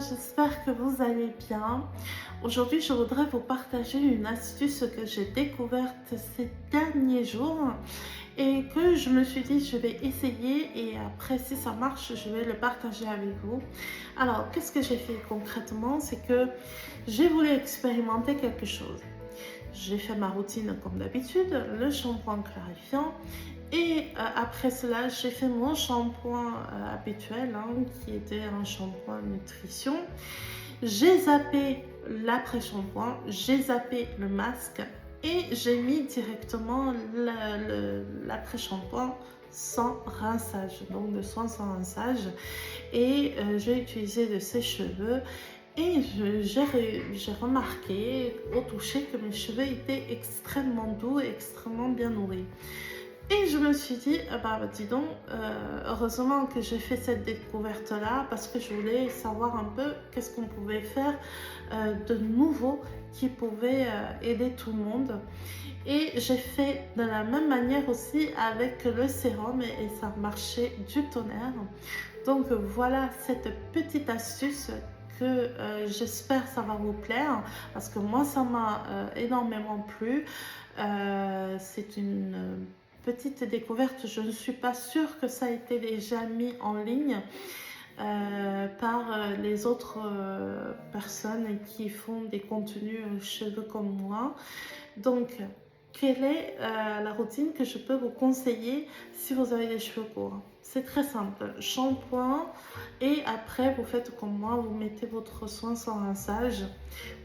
j'espère que vous allez bien. Aujourd'hui, je voudrais vous partager une astuce que j'ai découverte ces derniers jours et que je me suis dit je vais essayer et après si ça marche, je vais le partager avec vous. Alors, qu'est-ce que j'ai fait concrètement? C'est que j'ai voulu expérimenter quelque chose. J'ai fait ma routine comme d'habitude, le shampoing clarifiant et après cela, j'ai fait mon shampoing habituel qui était un shampoing nutrition. J'ai zappé l'après-shampoing, j'ai zappé le masque et j'ai mis directement l'après-shampoing sans rinçage, donc de soin sans rinçage. Et j'ai utilisé de sèche-cheveux et j'ai remarqué au toucher que mes cheveux étaient extrêmement doux et extrêmement bien nourris. Et je me suis dit, ah bah dis donc, heureusement que j'ai fait cette découverte-là parce que je voulais savoir un peu qu'est-ce qu'on pouvait faire de nouveau qui pouvait aider tout le monde. Et j'ai fait de la même manière aussi avec le sérum et ça marchait du tonnerre. Donc voilà cette petite astuce que j'espère ça va vous plaire parce que moi ça m'a énormément plu. C'est une petite découverte, je ne suis pas sûre que ça a été déjà mis en ligne par les autres personnes qui font des contenus cheveux comme moi. Donc, quelle est la routine que je peux vous conseiller si vous avez les cheveux courts? C'est très simple, shampoing et après vous faites comme moi, vous mettez votre soin sans rinçage,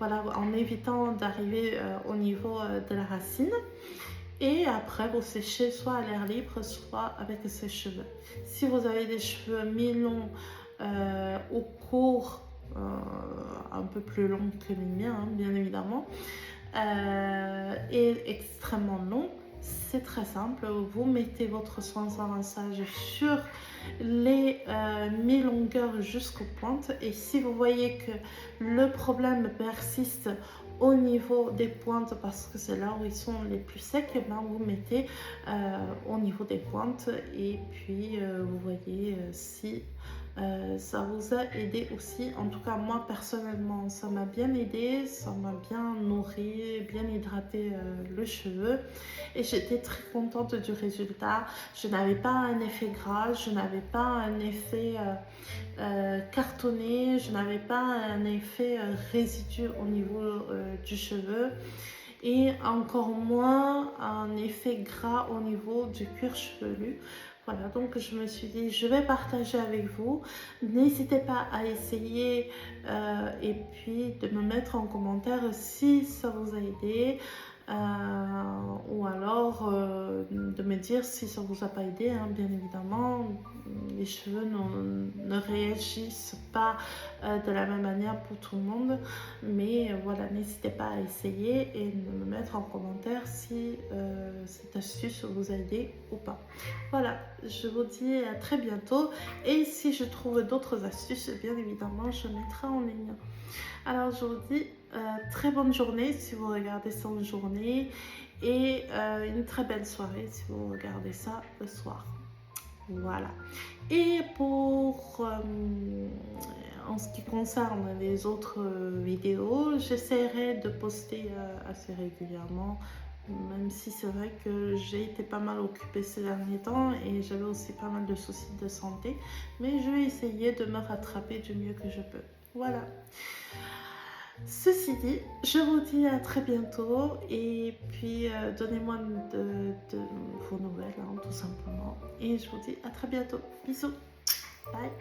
voilà, en évitant d'arriver au niveau de la racine. Et après, vous séchez soit à l'air libre, soit avec ses cheveux. Si vous avez des cheveux mi-longs ou courts, un peu plus longs que les miens, bien évidemment, et extrêmement longs, c'est très simple. Vous mettez votre soin sans rinçage sur les mi-longueurs jusqu'aux pointes. Et si vous voyez que le problème persiste au niveau des pointes parce que c'est là où ils sont les plus secs, et ben vous mettez au niveau des pointes et puis vous voyez si ça vous a aidé aussi. En tout cas moi personnellement ça m'a bien aidé, ça m'a bien nourri, bien hydraté le cheveu et j'étais très contente du résultat. Je n'avais pas un effet gras, je n'avais pas un effet cartonné, je n'avais pas un effet résidu au niveau du cheveu et encore moins un effet gras au niveau du cuir chevelu. Voilà, donc je me suis dit, je vais partager avec vous. N'hésitez pas à essayer et puis de me mettre en commentaire si ça vous a aidé. Ou alors de me dire si ça vous a pas aidé, bien évidemment. Les cheveux ne réagissent pas de la même manière pour tout le monde, mais voilà, n'hésitez pas à essayer et de me mettre en commentaire si cette astuce vous a aidé ou pas. Voilà, je vous dis à très bientôt et si je trouve d'autres astuces, bien évidemment, je mettrai en ligne. Alors je vous dis très bonne journée si vous regardez ça en journée et une très belle soirée si vous regardez ça le soir. Voilà. Et pour en ce qui concerne les autres vidéos, j'essaierai de poster assez régulièrement, même si c'est vrai que j'ai été pas mal occupée ces derniers temps et j'avais aussi pas mal de soucis de santé, mais je vais essayer de me rattraper du mieux que je peux. Voilà. Ceci dit, je vous dis à très bientôt et puis donnez-moi de vos nouvelles tout simplement. Et je vous dis à très bientôt. Bisous. Bye.